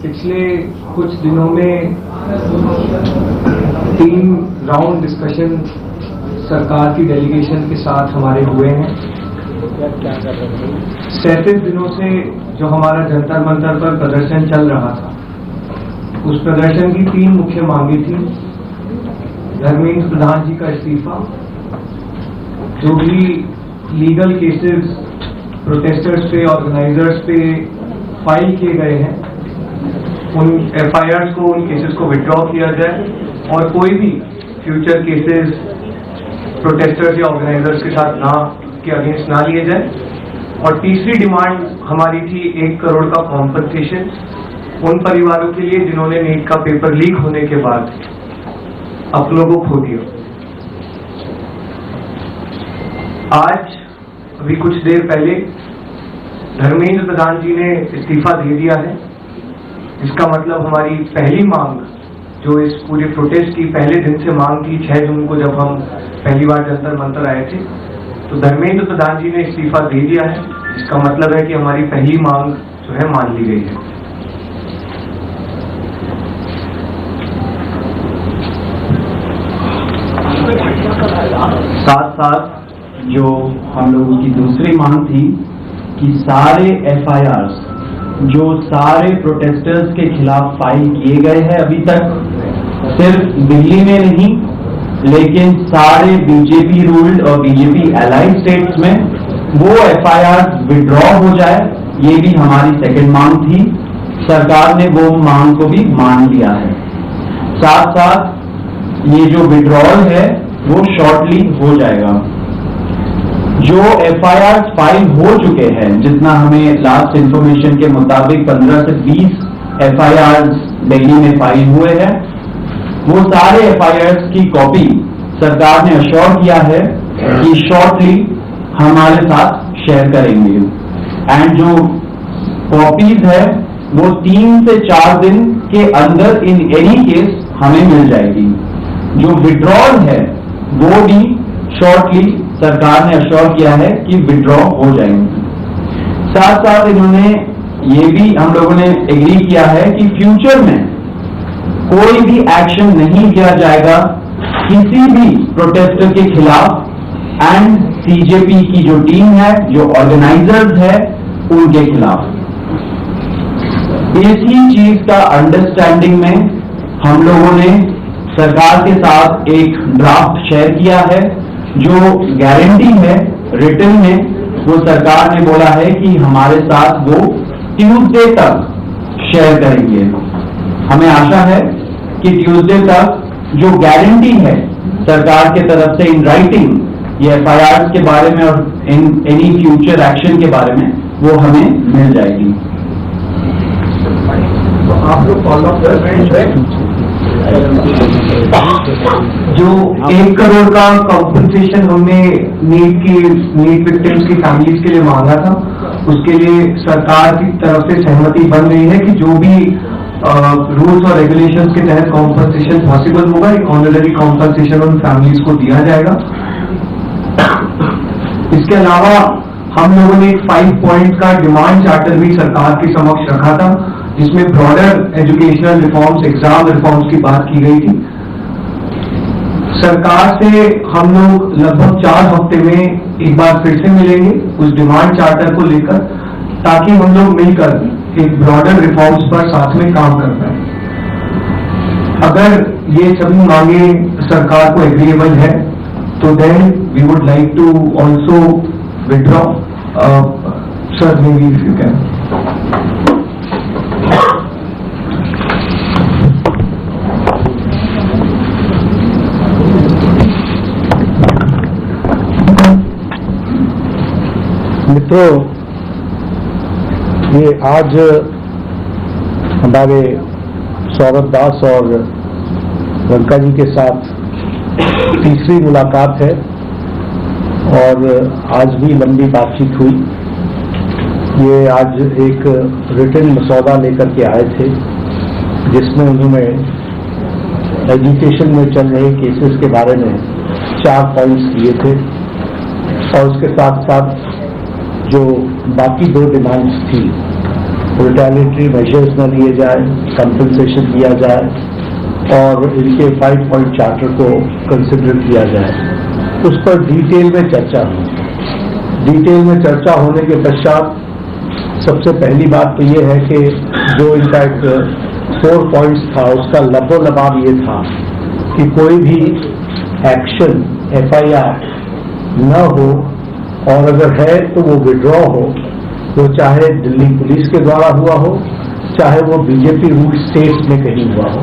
पिछले कुछ दिनों में 3 राउंड डिस्कशन सरकार की डेलीगेशन के साथ हमारे हुए हैं। 37 दिनों से जो हमारा जंतर मंतर पर प्रदर्शन चल रहा था, उस प्रदर्शन की 3 मुख्य मांगे थी। धर्मेंद्र प्रधान जी का इस्तीफा, जो भी लीगल केसेस प्रोटेस्टर्स पे, ऑर्गेनाइजर्स पे फाइल किए गए हैं, उन एफआईआर को, उन केसेस को विड्रॉ किया जाए और कोई भी फ्यूचर केसेस प्रोटेस्टर्स या ऑर्गेनाइजर्स के साथ के अगेंस्ट ना लिए जाए। और तीसरी डिमांड हमारी थी 1 करोड़ का कॉम्पनसेशन उन परिवारों के लिए जिन्होंने नीट का पेपर लीक होने के बाद अपनों को खो दिया। आज अभी कुछ देर पहले धर्मेंद्र प्रधान जी ने इस्तीफा दे दिया है। इसका मतलब हमारी पहली मांग, जो इस पूरे प्रोटेस्ट की पहले दिन से मांग थी, 6 जून को जब हम पहली बार जंतर मंतर आए थे, तो धर्मेंद्र प्रधान जी ने इस्तीफा दे दिया है। इसका मतलब है कि हमारी पहली मांग जो है मान ली गई है। साथ साथ जो हम लोगों की दूसरी मांग थी कि सारे एफआईआर्स जो सारे प्रोटेस्टर्स के खिलाफ फाइल किए गए हैं अभी तक, सिर्फ दिल्ली में नहीं लेकिन सारे बीजेपी रूल्ड और बीजेपी एलाइड स्टेट्स में, वो एफआईआर विड्रॉ हो जाए। ये भी हमारी सेकंड मांग थी। सरकार ने वो मांग को भी मान लिया है। साथ साथ ये जो विड्रॉल है वो शॉर्टली हो जाएगा। जो एफआईआर फाइल हो चुके हैं, जितना हमें लास्ट इंफॉर्मेशन के मुताबिक 15 से 20 एफआईआर दिल्ली में फाइल हुए हैं, वो सारे एफआईआर की कॉपी सरकार ने अश्योर किया है कि शॉर्टली हमारे साथ शेयर करेंगे। एंड जो कॉपीज है वो 3 से 4 दिन के अंदर इन एनी केस हमें मिल जाएगी। जो विड्रॉल है वो भी शॉर्टली सरकार ने अश्योर किया है कि विड्रॉ हो जाएंगे। साथ साथ इन्होंने ये भी हम लोगों ने एग्री किया है कि फ्यूचर में कोई भी एक्शन नहीं किया जाएगा किसी भी प्रोटेस्टर के खिलाफ एंड सीजेपी की जो टीम है, जो ऑर्गेनाइजर्स है, उनके खिलाफ। इसी चीज का अंडरस्टैंडिंग में हम लोगों ने सरकार के साथ एक ड्राफ्ट शेयर किया है। जो गारंटी है रिटन में, वो सरकार ने बोला है कि हमारे साथ वो ट्यूसडे तक शेयर करेंगे। हमें आशा है कि ट्यूसडे तक जो गारंटी है सरकार के तरफ से इन राइटिंग ये एफआईआर के बारे में और एनी फ्यूचर एक्शन के बारे में, वो हमें मिल जाएगी। तो आप लोग फॉलो अप कर रहे हैं। जो 1 करोड़ का कॉम्पनसेशन हमने नीट विक्टिम्स की फैमिलीज के लिए मांगा था, उसके लिए सरकार की तरफ से सहमति बन रही है कि जो भी रूल्स और रेगुलेशंस के तहत कॉम्पनसेशन पॉसिबल होगा, एक ऑनररी कॉम्पनसेशन उन फैमिलीज को दिया जाएगा। इसके अलावा हम लोगों ने एक 5 पॉइंट का डिमांड चार्टर भी सरकार के समक्ष रखा था, जिसमें broader educational reforms, exam reforms की बात की गई थी। सरकार से हम लोग लगभग 4 हफ्ते में एक बार फिर से मिलेंगे उस डिमांड चार्टर को लेकर, ताकि हम लोग मिलकर एक ब्रॉडर रिफॉर्म्स पर साथ में काम कर पाए। अगर ये सभी मांगे सरकार को एग्रीएबल है, तो then we would like to also withdraw. Sir, maybe if you can. मित्रों, ये आज हमारे सौरभ दास और रंका जी के साथ तीसरी मुलाकात है और आज भी लंबी बातचीत हुई। ये आज एक रिटन मसौदा लेकर के आए थे, जिसमें उन्होंने एजुकेशन में चल रहे केसेस के बारे में 4 पॉइंट्स दिए थे और उसके साथ साथ जो बाकी 2 डिमांड्स थी वो रिटेलिटरी मेजर्स न लिए जाए, कंपनसेशन दिया जाए और इनके 5 पॉइंट चार्टर को कंसिडर किया जाए। उस पर डिटेल में चर्चा हुई। डिटेल में चर्चा होने के पश्चात सबसे पहली बात तो ये है कि जो इनका एक 4 पॉइंट्स था उसका लबोलबाब ये था कि कोई भी एक्शन FIR न हो, और अगर है तो वो विड्रॉ हो, वो चाहे दिल्ली पुलिस के द्वारा हुआ हो, चाहे वो बीजेपी रूल स्टेट्स में कहीं हुआ हो,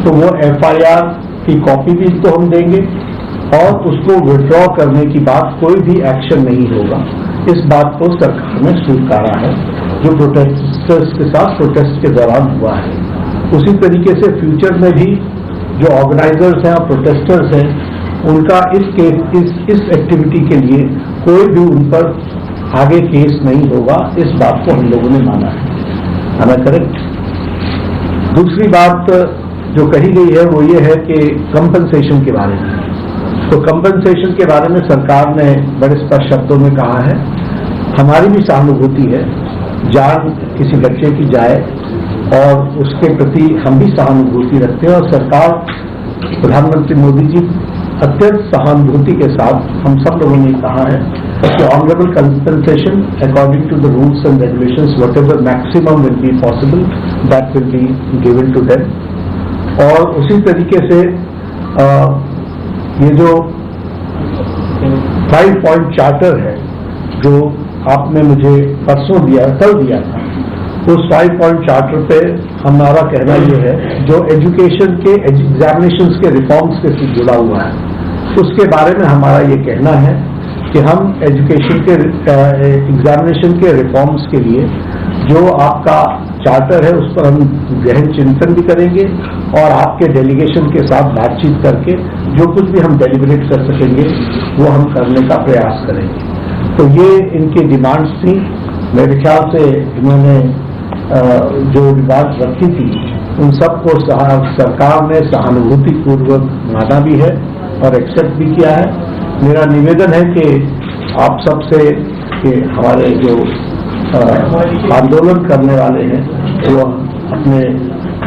तो वो FIR की कॉपी भी इनको हम देंगे और उसको विड्रॉ करने की बात कोई भी एक्शन नहीं होगा। इस बात को सरकार ने स्वीकारा है जो प्रोटेस्टर्स के साथ प्रोटेस्ट के दौरान हुआ है। उसी तरीके से फ्यूचर में भी जो ऑर्गेनाइजर्स हैं और प्रोटेस्टर्स हैं उनका इस एक्टिविटी के लिए कोई भी उन पर आगे केस नहीं होगा, इस बात को हम लोगों ने माना है। हमें करेक्ट। दूसरी बात जो कही गई है वो ये है कि कंपनसेशन के बारे में। तो कंपनसेशन के बारे में सरकार ने बड़े स्पष्ट शब्दों में कहा है, हमारी भी सहानुभूति है, जान किसी बच्चे की जाए और उसके प्रति हम भी सहानुभूति रखते हैं। और सरकार, प्रधानमंत्री मोदी जी अत्यंत सहानुभूति के साथ हम सब लोगों ने कहा है कि honourable compensation according to the rules and regulations whatever maximum will be possible that will be given to them. और उसी तरीके से ये जो 5 पॉइंट चार्टर है जो आपने मुझे परसों दिया, कल दिया था, उस 5 पॉइंट चार्टर पे हमारा कहना ये है जो एजुकेशन के एग्जामिनेशंस के रिफॉर्म्स के साथ जुड़ा हुआ है, उसके बारे में हमारा ये कहना है कि हम एजुकेशन के एग्जामिनेशन के रिफॉर्म्स के लिए जो आपका चार्टर है उस पर हम गहन चिंतन भी करेंगे और आपके डेलीगेशन के साथ बातचीत करके जो कुछ भी हम डेलिब्रेट कर सकेंगे वो हम करने का प्रयास करेंगे। तो ये इनकी डिमांड्स थी। मेरे ख्याल से इन्होंने जो डिमांड्स रखी थी उन सबको सरकार ने सहानुभूतिपूर्वक माना भी है और एक्सेप्ट भी किया है। मेरा निवेदन है कि आप सबसे कि हमारे जो आंदोलन करने वाले हैं वो अपने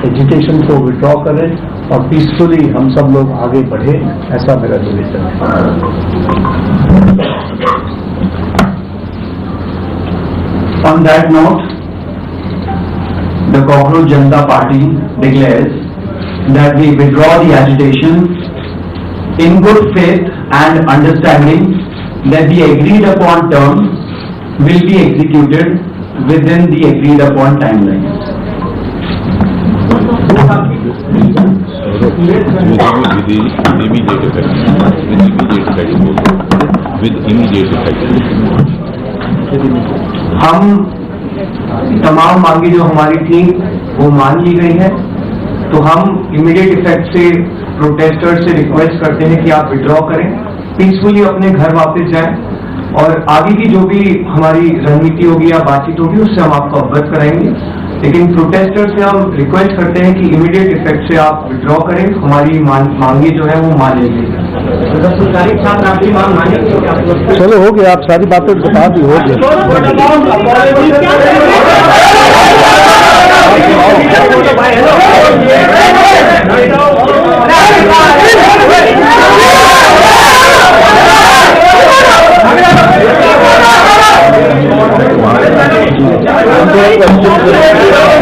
एजुकेशन को विड्रॉ करें और पीसफुली हम सब लोग आगे बढ़े, ऐसा मेरा निवेदन है। On that note, the Cockroach Janata Party declares that we withdraw the agitation in good faith and understanding that the agreed upon terms will be executed within the agreed upon timelines. With immediate effect. हम तमाम मांगे जो हमारी थी वो मान ली गई है, तो हम इमीडिएट इफेक्ट से प्रोटेस्टर्स से रिक्वेस्ट करते हैं कि आप विड्रॉ करें, पीसफुली अपने घर वापस जाएं और आगे की जो भी हमारी रणनीति होगी या बातचीत होगी उससे हम आपको अवगत कराएंगे। लेकिन प्रोटेस्टर्स से हम रिक्वेस्ट करते हैं कि इमीडिएट इफेक्ट से आप विड्रॉ करें, हमारी मांगे जो है वो मान लेंगे। सरकारी छात्र आपकी मांग मानेंगे? चलो हो गया, आप सारी बातें बता दी, हो गया। Question